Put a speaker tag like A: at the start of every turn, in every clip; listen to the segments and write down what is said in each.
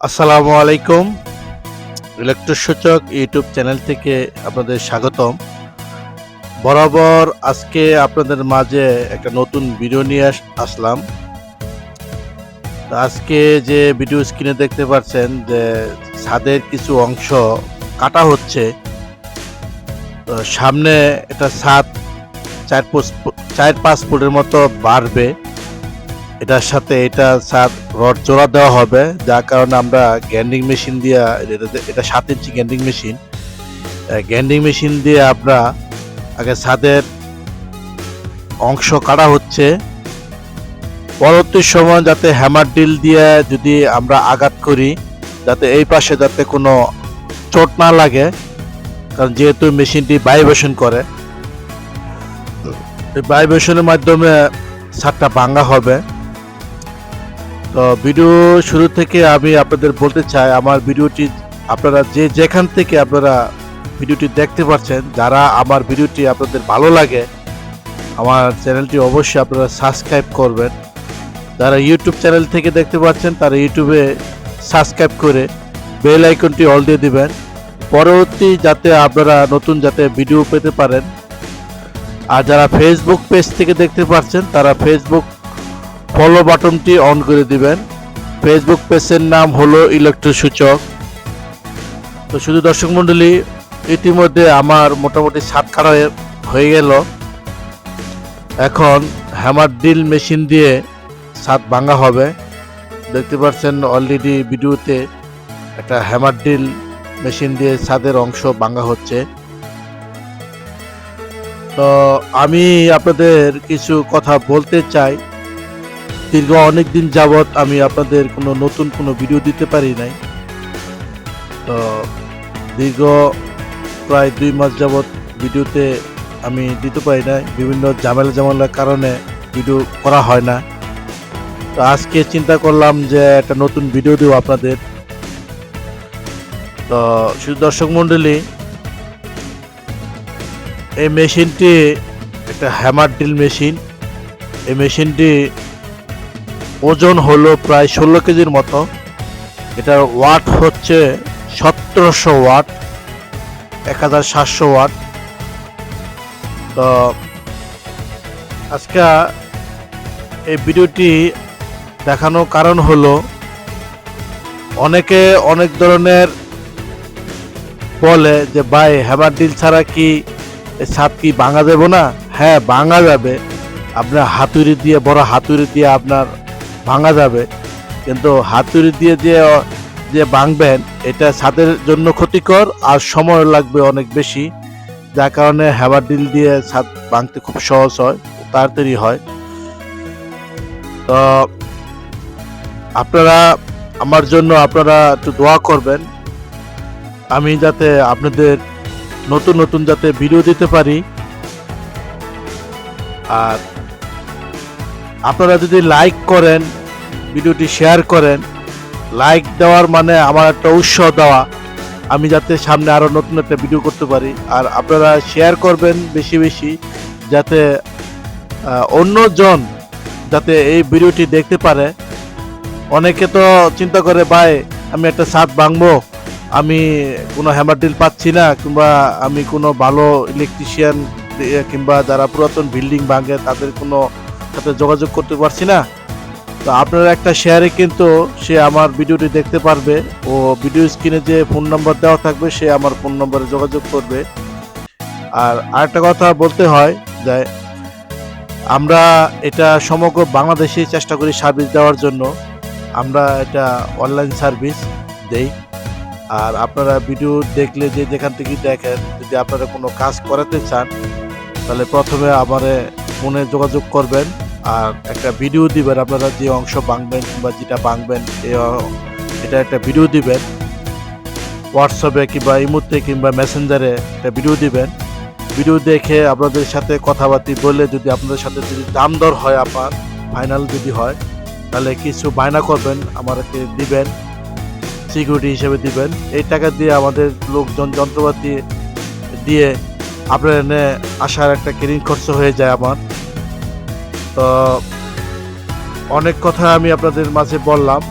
A: আসসালামু আলাইকুম। ইলেকট্রোসূচক YouTube channel থেকে আপনাদের স্বাগতম। বরাবর আজকে আপনাদের মাঝে একটা নতুন ভিডিও নিয়ে আসলাম। তো আজকে যে ভিডিও স্ক্রিনে দেখতে পাচ্ছেন যে ছাদের কিছু অংশ কাটা হচ্ছে। তো সামনে এটা ছাদ 4-5 ফুটের মতো বাড়বে। এটার সাথে এটা ছাদ রড জোড়া দেওয়া হবে, যার কারণে আমরা গ্যান্ডিং মেশিন দিয়ে এটা 7 ইঞ্চি গ্যান্ডিং মেশিন দিয়ে আমরা আগে ছাদের অংশ কাটা হচ্ছে। পরবর্তী সময় যাতে হ্যামার ড্রিল দিয়ে যদি আমরা আঘাত করি, যাতে এই পাশে যাতে কোনো চোট না লাগে, কারণ যেহেতু মেশিনটি ভাইব্রেশন করে, এই ভাইব্রেশনের মাধ্যমে ছাদটা ভাঙা হবে। তো ভিডিও শুরু থেকে আমি আপনাদের বলতে চাই, আমার ভিডিওটি আপনারা যেখান থেকে আপনারা ভিডিওটি দেখতে পাচ্ছেন, যারা আমার ভিডিওটি আপনাদের ভালো লাগে আমার চ্যানেলটি অবশ্যই আপনারা সাবস্ক্রাইব করবেন। যারা ইউটিউব চ্যানেল থেকে দেখতে পাচ্ছেন তারা ইউটিউবে সাবস্ক্রাইব করে বেল আইকনটি অল দিয়ে দিবেন, পরবর্তী যাতে আপনারা নতুন যাতে ভিডিও পেতে পারেন। আর যারা ফেসবুক পেজ থেকে দেখতে পাচ্ছেন তারা ফেসবুক ফলো বাটনটি অন করে দিবেন। ফেসবুক পেজের নাম হলো ইলেকট্রোসূচক। তো শুধু দর্শক মণ্ডলী, ইতিমধ্যে আমার মোটামুটি ছাদ কাটা হয়ে গেল। এখন হ্যামার ড্রিল মেশিন দিয়ে ছাদ ভাঙা হবে। দেখতে পাচ্ছেন অলরেডি ভিডিওতে একটা হ্যামার ড্রিল মেশিন দিয়ে ছাদের অংশ ভাঙা হচ্ছে। তো আমি আপনাদের কিছু কথা বলতে চাই। দীর্ঘ অনেক দিন যাবৎ আমি আপনাদের নতুন কোনো ভিডিও দিতে পারি নাই। তো দীর্ঘ প্রায় 2 মাস যাবৎ ভিডিওতে আমি দিতে পারি নাই, বিভিন্ন ঝামেলার কারণে ভিডিও করা হয় না। তো আজকে চিন্তা করলাম যে একটা নতুন ভিডিও দেব আপনাদের। তো শুধু দর্শক মণ্ডলী, এই মেশিনটি একটা হ্যামার ড্রিল মেশিন। এই মেশিনটি ওজন হলো প্রায় 16 কেজির মতো। এটার ওয়াট হচ্ছে 1700 ওয়াট, 1700 ওয়াট। তো আজকে এই ভিডিওটি দেখানোর কারণ হলো, অনেকে অনেক ধরনের বলে যে ভাই হ্যামার ড্রিল ছাড়া কি ছাদ কি ভাঙা যাবে না? হ্যাঁ, ভাঙা যাবে। আপনার হাতুড়ি দিয়ে, বড় হাতুড়ি দিয়ে আপনার ভাঙা যাবে, কিন্তু হাতুড়ি দিয়ে যে ভাঙবেন এটা ছাদের জন্য ক্ষতিকর আর সময় লাগবে অনেক বেশি, যার কারণে হ্যামার ড্রিল দিয়ে ছাদ ভাঙতে খুব সহজ হয়, তাড়াতাড়ি হয়। তো আপনারা আমার জন্য আপনারা একটু দোয়া করবেন, আমি যাতে আপনাদের নতুন যাতে ভিডিও দিতে পারি। আর আপনারা যদি লাইক করেন, ভিডিওটি শেয়ার করেন, লাইক দেওয়ার মানে আমার একটা উৎসাহ দেওয়া, আমি যাতে সামনে আরও নতুন একটা ভিডিও করতে পারি। আর আপনারা শেয়ার করবেন বেশি বেশি, যাতে অন্যজন যাতে এই ভিডিওটি দেখতে পারে। অনেকে তো চিন্তা করে ভাই আমি একটা ছাদ ভাঙবো, আমি কোনো হ্যামার ড্রিল পাচ্ছি না, কিংবা আমি কোনো ভালো ইলেকট্রিশিয়ান কিংবা যারা পুরাতন বিল্ডিং ভাঙে তাদের কোনো সাথে যোগাযোগ করতে পারছি না। তো আপনার একটা শেয়ারে কিন্তু সে আমার ভিডিওটি দেখতে পারবে, ও ভিডিও স্ক্রিনে যে ফোন নম্বর দেওয়া থাকবে সে আমার ফোন নম্বরে যোগাযোগ করবে। আর আরেকটা কথা বলতে হয় যে আমরা এটা সমগ্র বাংলাদেশে চেষ্টা করি সার্ভিস দেওয়ার জন্য। আমরা এটা অনলাইন সার্ভিস দেই। আর আপনারা ভিডিও দেখলে যেখান থেকে দেখেন, যদি আপনারা কোনো কাজ করাতে চান তাহলে প্রথমে আমার ফোনে যোগাযোগ করবেন আর একটা ভিডিও দিবেন। আপনারা যে অংশ ভাঙবেন কিংবা যেটা ভাঙবেন এটা একটা ভিডিও দিবেন, হোয়াটসঅ্যাপে কিংবা ইমোতে কিংবা মেসেঞ্জারে একটা ভিডিও দিবেন। ভিডিও দেখে আপনাদের সাথে কথাবার্তা বলে যদি আপনাদের সাথে যদি দাম দর হয়, আপনার ফাইনাল যদি হয়, তাহলে কিছু বায়না করবেন, আমাকে দিবেন, সিকিউরিটি হিসেবে দিবেন। এই টাকা দিয়ে আমাদের লোকজন যন্ত্রপাতি দিয়ে আপনার এনে আসার একটা কেরিং খরচ হয়ে যায় আমার। তো অনেক কথা আমি আপনাদের মাঝে বললাম।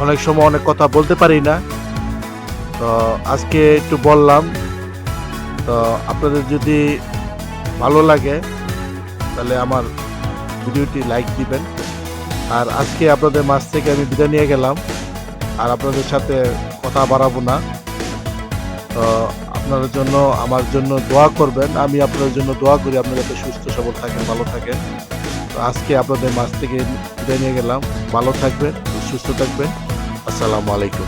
A: অনেক সময় অনেক কথা বলতে পারি না, তো আজকে একটু বললাম। তো আপনাদের যদি ভালো লাগে তাহলে আমার ভিডিওটি লাইক দিবেন। আর আজকে আপনাদের মাঝ থেকে আমি বিদায় নিয়ে গেলাম, আর আপনাদের সাথে কথা বাড়াবো না। তো আপনাদের জন্য আমার জন্য দোয়া করবেন, আমি আপনাদের জন্য দোয়া করি আপনারা যাতে সুস্থ সবল থাকেন, ভালো থাকেন। তো আজকে আপনাদের মাঝ থেকে বিদায় নিয়ে গেলাম। ভালো থাকবেন, সুস্থ থাকবেন। আসসালামু আলাইকুম।